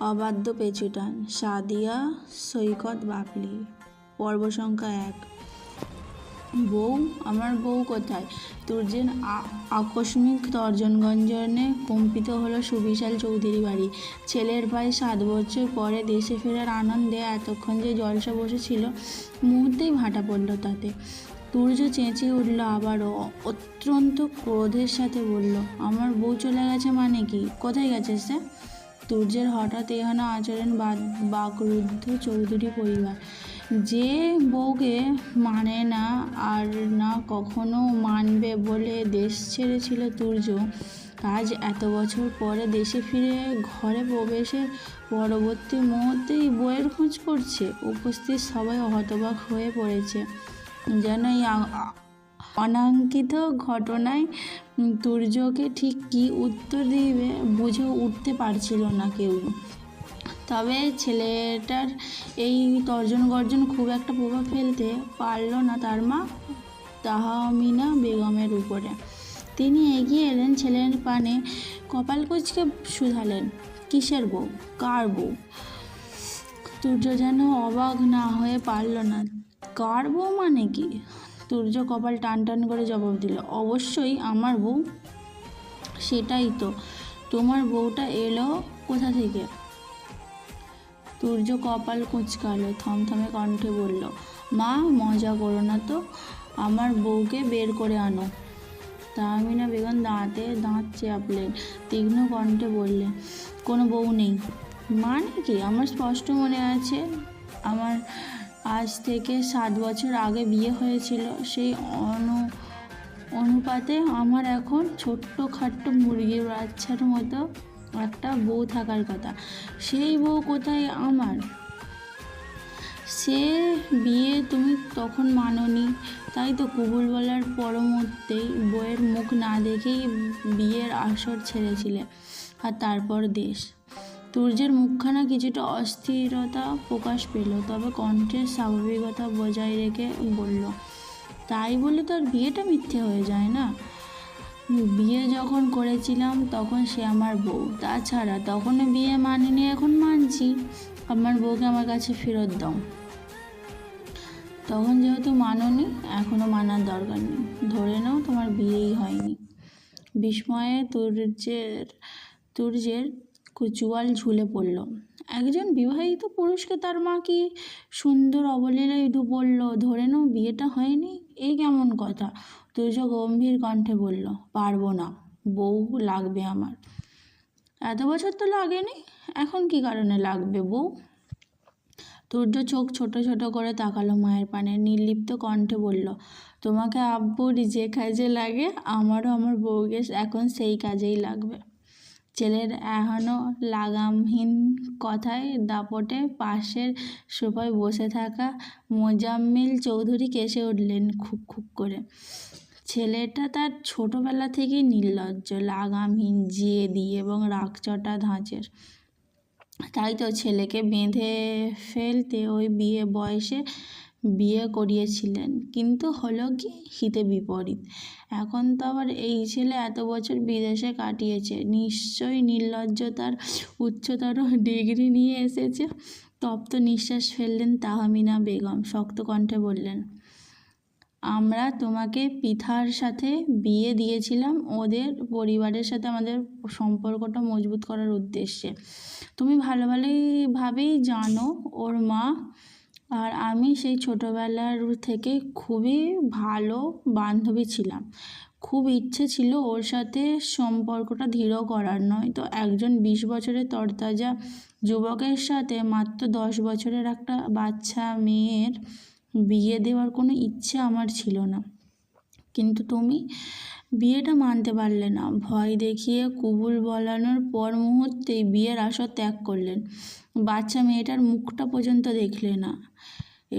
অবাধ্য পেছুটান সাদিয়া সৈকত বাবলি। পর্ব সংখ্যা 1। বউ, আমার বউ কোথায়? তুর্যের আকস্মিক তর্জনগঞ্জনে কম্পিত হলো সুবিশাল চৌধুরী বাড়ি। ছেলের প্রায় 7 বছর পরে দেশে ফেরার আনন্দে এতক্ষণ যে জলসা বসেছিল, মুহূর্তেই ভাটা পড়ল তাতে। তুর্য চেঁচিয়ে উঠল আবারও, অত্যন্ত ক্রোধের সাথে বলল, আমার বউ চলে গেছে মানে কি? কোথায় গেছে সে? তুর্যের হঠাৎ এহেন আচরণ বাকরুদ্ধ চৌধুরী পরিবার। যে বউকে মানে না আর না কখনো মানবে বলে দেশ ছেড়েছিল তুর্য, আজ এত বছর পরে দেশে ফিরে ঘরে প্রবেশের পরবর্তী মুহূর্তেই বউয়ের খোঁজ করছে। উপস্থিত সবাই হতবাক হয়ে পড়েছে, যেন এই অনাকাঙ্ক্ষিত ঘটনায় তুর্যকে ঠিক কী উত্তর দিবে বুঝে উঠতে পারছিল না কেউ। তবে ছেলেটার এই তর্জন গর্জন খুব একটা প্রভাব ফেলতে পারল না তার মা তাহমিনা বেগমের উপরে। তিনি এগিয়ে এলেন, ছেলের পানে কপাল কুঁচকে শুধালেন, কিসের বউ? কার বউ? তুর্য যেন অবাক না হয়ে পারল না। কার বউ মানে কি? তুর্য কপাল টান টান করে জবাব দিল, অবশ্যই আমার বউ। সেটাই তো, তোমার বউটা এলো কোথা থেকে? তুর্য কপাল কুঁচকালো, থমথমে কণ্ঠে বলল, মা মজা করো না তো, আমার বউকে বের করে আনো। তাহমিনা বেগম দাঁতে দাঁত চাপলেন, তীক্ষ্ণ কণ্ঠে বললেন, কোনো বউ নেই। মানে কি? আমার স্পষ্ট মনে আছে, আমার আজ থেকে 7 বছর আগে বিয়ে হয়েছিল। সেই অনুপাতে আমার এখন ছোট্টখাট্ট মুরগির বাচ্চার মতো একটা বউ থাকার কথা। সেই বউ কোথায় আমার? সে বিয়ে তুমি তখন মানোনি, তাই তো কবুল বলার পরমুহূর্তেই বউয়ের মুখ না দেখেই বিয়ের আসর ছেড়েছিলে, আর তারপর দেশ। তুর্যের মুখখানা কিছুটা অস্থিরতা প্রকাশ পেল, তবে কণ্ঠের স্বাভাবিকতা বজায় রেখে বলল, তাই বলে তো আর বিয়েটা মিথ্যে হয়ে যায় না। বিয়ে যখন করেছিলাম তখন সে আমার বউ, তাছাড়া তখনও বিয়ে মানিনি, এখন মানছি। আমার বউকে আমার কাছে ফেরত দাও। তখন যেহেতু মানোনি, এখনও মানার দরকার নেই। ধরে নাও তোমার বিয়েই হয়নি। বিস্ময়ে তুর্যের চুয়াল ঝুলে পড়ল। একজন বিবাহিত পুরুষকে তার মা কি সুন্দর অবলীলায় বলল, ধরে নাও বিয়েটা হয়নি? এই কেমন কথা? তুর্য গম্ভীর কণ্ঠে বলল, পারবো না, বউ লাগবে আমার। এত বছর তো লাগেনি, এখন কি কারণে লাগবে বউ? তুর্য চোখ ছোট ছোট করে তাকালো মায়ের পানে, নির্লিপ্ত কণ্ঠে বলল, তোমাকে আব্বুর যে কাজে লাগে, আমারও আমার বউকে এখন সেই কাজেই লাগবে। ছেলের এখনও লাগামহীন কথায় দাপটে পাশের সোফায় বসে থাকা মোজাম্মেল চৌধুরী কেসে উঠলেন খুব খুব করে। ছেলেটা তার ছোটবেলা থেকেই নির্লজ্জ, লাগামহীন, জেদি এবং রাগচটা ধাঁচের। তাই তো ছেলেকে বেঁধে ফেলতে ওই বয়সে বিয়ে করিয়েছিলেন, কিন্তু হলো কি হিতে বিপরীত। এখন তো আবার এই ছেলে এত বছর বিদেশে কাটিয়েছে, নিশ্চয়ই নির্লজ্জতার উচ্চতর ডিগ্রি নিয়ে এসেছে। তপ্ত নিঃশ্বাস ফেললেন তাহমিনা বেগম, শক্ত কণ্ঠে বললেন, আমরা তোমাকে পৃথার সাথে বিয়ে দিয়েছিলাম ওদের পরিবারের সাথে আমাদের সম্পর্কটা মজবুত করার উদ্দেশ্যে। তুমি ভালোভাবেই জানো ওর মা আর আমি সেই ছোটোবেলার থেকে খুবই ভালো বান্ধবী ছিলাম। খুব ইচ্ছে ছিল ওর সাথে সম্পর্কটা দৃঢ় করার, নয় তো একজন 20 বছরের তরতাজা যুবকের সাথে মাত্র 10 বছরের একটা বাচ্চা মেয়ের বিয়ে দেওয়ার কোনো ইচ্ছে আমার ছিল না। কিন্তু তুমি বিয়েটা মানতে পারলে না, ভয় দেখিয়ে কবুল বলানোর পর মুহূর্তেই বিয়ের আসর ত্যাগ করলেন। বাচ্চা মেয়েটার মুখটা পর্যন্ত দেখলে না।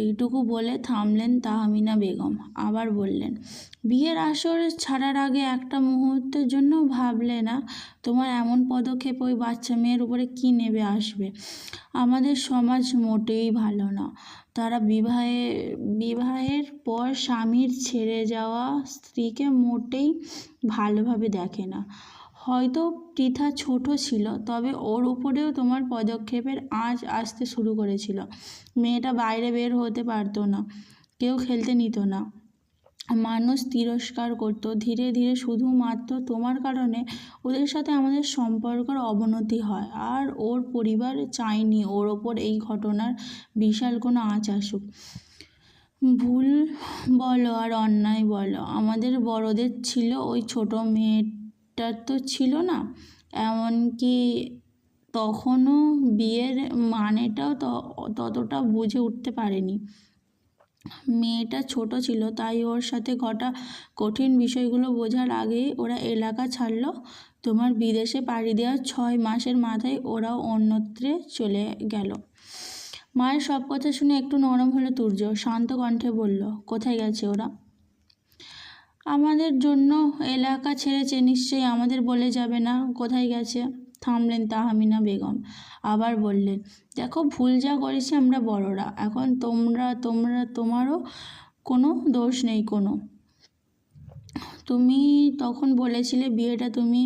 এইটুকু বলে থামলেন তাহমিনা বেগম, আবার বললেন, বিয়ের আসর ছাড়ার আগে একটা মুহূর্তের জন্য ভাবলে না তোমার এমন পদক্ষেপ ওই বাচ্চা মেয়ের উপরে কী নেবে আসবে? আমাদের সমাজ মোটেই ভালো না। তারা বিবাহের পর স্বামীর ছেড়ে যাওয়া স্ত্রীকে মোটেই ভালোভাবে দেখে না। হয়তো পৃথা ছোট ছিল, তবে ওর উপরেও তোমার পদক্ষেপের আঁচ আসতে শুরু করেছিল। মেয়েটা বাইরে বের হতে পারতো না, কেউ খেলতে নিত না, মানুষ তিরস্কার করতো। ধীরে ধীরে শুধুমাত্র তোমার কারণে ওদের সাথে আমাদের সম্পর্কের অবনতি হয়। আর ওর পরিবার চায়নি ওর ওপর এই ঘটনার বিশাল কোনো আঁচ আসুক। ভুল বলো আর অন্যায় বলো, আমাদের বড়দের ছিল, ওই ছোট মেয়েটার তো ছিল না। এমনকি তখনও বিয়ের মানেটাও ততটা বুঝে উঠতে পারেনি। মেয়েটা ছোট ছিল, তাই ওর সাথে ঘটা কঠিন বিষয়গুলো বোঝার আগেই ওরা এলাকা ছাড়লো। তোমার বিদেশে পাড়ি দেওয়ার 6 মাসের মাথায় ওরাও অন্যত্রে চলে গেল। মায়ের সব কথা শুনে একটু নরম হলো তুর্য, শান্ত কণ্ঠে বলল, কোথায় গেছে ওরা? আমাদের জন্য এলাকা ছেড়েছে নিশ্চয়ই, আমাদের বলে যাবে না কোথায় গেছে? থামলেন তাহমিনা বেগম, আবার বললেন, দেখো, ভুল যা করেছি আমরা বড়রা, এখন তোমারও কোনো দোষ নেই কোনো। তুমি তখন বলেছিলে বিয়েটা তুমি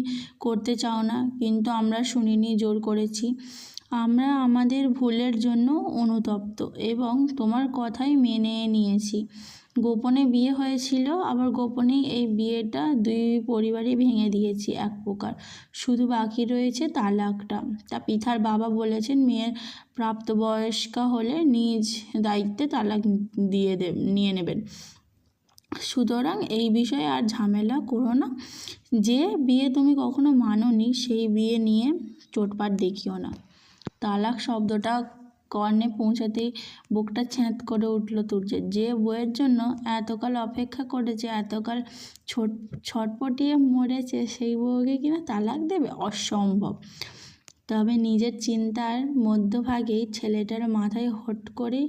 করতে চাও না, কিন্তু আমরা শুনিনি, জোর করেছি। আমরা আমাদের ভুলের জন্য অনুতপ্ত এবং তোমার কথাই মেনে নিয়েছি। গোপনে বিয়ে হয়েছিল, আবার গোপনেই এই বিয়েটা 2 পরিবারই ভেঙে দিয়েছি এক প্রকার। শুধু বাকি রয়েছে তালাকটা। তা পৃথার বাবা বলেছেন মেয়ের প্রাপ্তবয়স্কা হলে নিজ দায়িত্বে তালাক নিয়ে নেবেন। সুতরাং এই বিষয়ে আর ঝামেলা করো না। যে বিয়ে তুমি কখনো মানোনি সেই বিয়ে নিয়ে চোটপাট দেখিও না। তালাক শব্দটা কর্ণে পৌঁছাতেই বুকটা ছ্যাঁত করে উঠল তুর্যের। যে বইয়ের জন্য এতকাল অপেক্ষা করেছে, এতকাল ছটপটিয়ে মরেছে, সেই বউকে কিনা তালাক দেবে? অসম্ভব। তবে নিজের চিন্তার মধ্যভাগেই ছেলেটার মাথায় হট করেই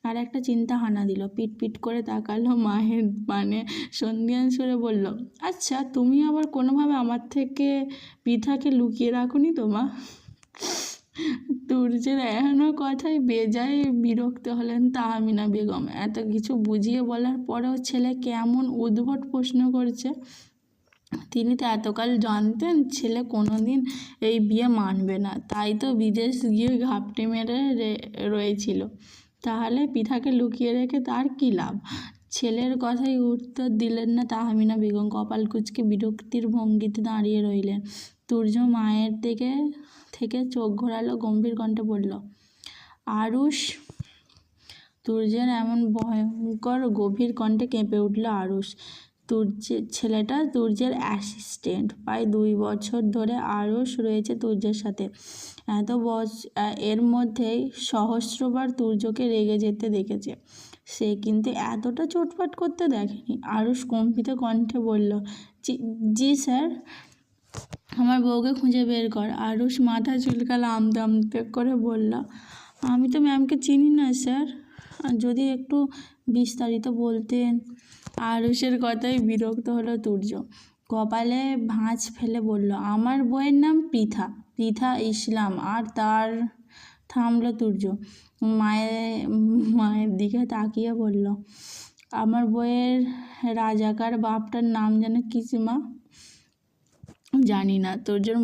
আর একটা চিন্তা হানা দিল। পিট করে তাকালো মায়ের পানে, সন্ধিয়ান সুরে বলল, আচ্ছা, তুমি আবার কোনোভাবে আমার থেকে পৃথাকে লুকিয়ে রাখোনি তো মা? তুর্যের এখনো কথায় বেজায় বিরক্ত হলেন তাহমিনা বেগম। এত কিছু বুঝিয়ে বলার পরেও ছেলে কেমন উদ্ভট প্রশ্ন করছে। তিনি তো এতকাল জানতেন ছেলে কোনোদিন এই বিয়ে মানবে না, তাই তো বিদেশ গিয়ে ঘাপটি মেরে রয়েছিল। তাহলে পৃথাকে লুকিয়ে রেখে তার কী লাভ? ছেলের কথাই উত্তর দিলেন না তাহমিনা বেগম, কপাল কুঁচকে বিরক্তির ভঙ্গিতে দাঁড়িয়ে রইলেন। তুর্য মায়ের থেকে চোখ ঘোরালো, গম্ভীর কণ্ঠে বলল, আরুষ। তুর্যের এমন ভয়ঙ্কর গভীর কণ্ঠে কেঁপে উঠল আরুষ। ছেলেটা তুর্যের অ্যাসিস্ট্যান্ট। প্রায় 2 বছর ধরে আরুষ রয়েছে তুর্যের সাথে। এর মধ্যেই সহস্রবার তুর্যকে রেগে যেতে দেখেছে সে, কিন্তু এতটা চোটপাট করতে দেখেনি। আরুষ কম্পিত কণ্ঠে বলল, জি স্যার, আমার বউকে খুঁজে বের কর। আরুষ মাথা চুলকালো, আমতে আমতে করে বলল, আমি তো ম্যামকে চিনি না স্যার, যদি একটু বিস্তারিত বলতেন। আরুষের কথায় বিরক্ত হলো তুর্য, কপালে ভাঁজ ফেলে বলল, আমার বউয়ের নাম পৃথা ইসলাম। আর তার থামলো তুর্য, মায়ের দিকে তাকিয়ে বলল, আমার বউয়ের রাজাকার বাপটার নাম যেন কি মা? জানি না। তুর্যর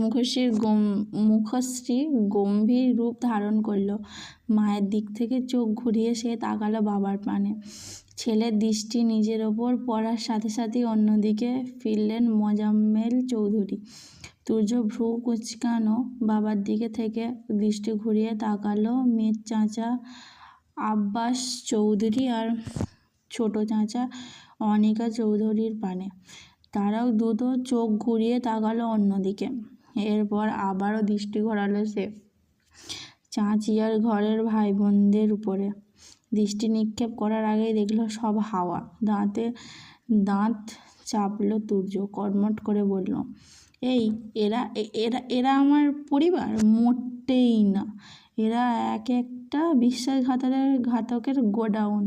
মুখশ্রী গম্ভীর রূপ ধারণ করল। মায়ের দিক থেকে চোখ ঘুরিয়ে সে তাকালো বাবার পানে। ছেলের দৃষ্টি নিজের ওপর পড়ার সাথে সাথেই অন্যদিকে ফিরলেন মোজাম্মেল চৌধুরী। তুর্য ভ্রু কুঁচকানো বাবার দিকে থেকে দৃষ্টি ঘুরিয়ে তাকালো মেয়ের চাচা আব্বাস চৌধুরী আর ছোট চাচা অনিকা চৌধুরীর পানে। তারাও দ্রুত চোখ ঘুরিয়ে তাকালো অন্যদিকে। এরপর আবারও দৃষ্টি ঘোরালো সে চাচি আর ঘরের ভাই বোনদের উপরে। দৃষ্টি নিক্ষেপ করার আগেই দেখলো সব হাওয়া। দাঁত চাপলো তুর্য, কর্মট করে বলল, এরা আমার পরিবার? মোটেই না। এরা একটা বিশ্বাসঘাতকের গোডাউন।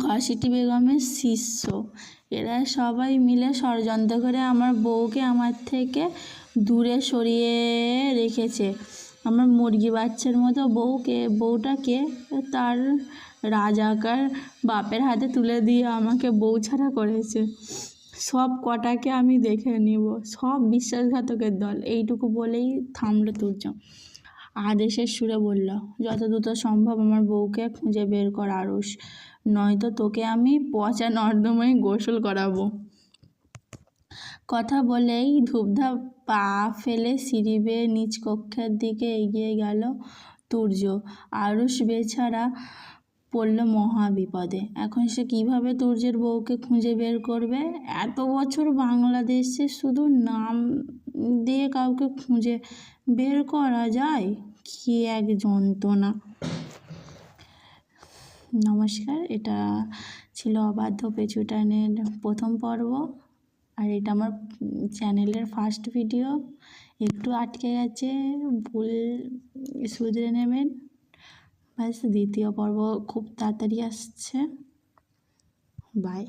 ঘসেটি বেগমের শিষ্য। এরা সবাই মিলে ষড়যন্ত্র করে আমার বউকে আমার থেকে দূরে সরিয়ে রেখেছে। আমার মুরগি বাচ্চার মতো বউটাকে তার রাজাকার বাপের হাতে তুলে দিয়ে আমাকে বউ ছাড়া করেছে। সব কটাকে আমি দেখে নিব, সব বিশ্বাসঘাতকের দল। এইটুকু বলেই থামলো তুর্য। আদেশের সুরে বলল, যত দ্রুত সম্ভব আমার বউকে খুঁজে বের কর আরুষ, নয়তো তোকে আমি পচা নর্দমায় গোসল করাবো। কথা বলেই ধূপধাপ পা ফেলে সিঁড়ি বেয়ে নিচ কক্ষের দিকে এগিয়ে গেল তুর্য। আরুষ বেচারা পড়ল মহা বিপদে। এখন সে কিভাবে তুর্যের বউকে খুঁজে বের করবে? এত বছর বাংলাদেশে শুধু নাম দিয়ে কাউকে খুঁজে বের করা যায়? কি এক যন্ত্রণা। নমস্কার, এটা ছিল অবাধ্য পেঁচুটানের প্রথম পর্ব, আর এটা আমার চ্যানেলের ফার্স্ট ভিডিও। একটু আটকে গেছে, ভুল শুধরে নেবেন। ব্যাস, দ্বিতীয় পর্ব খুব তাড়াতাড়ি আসছে। বাই।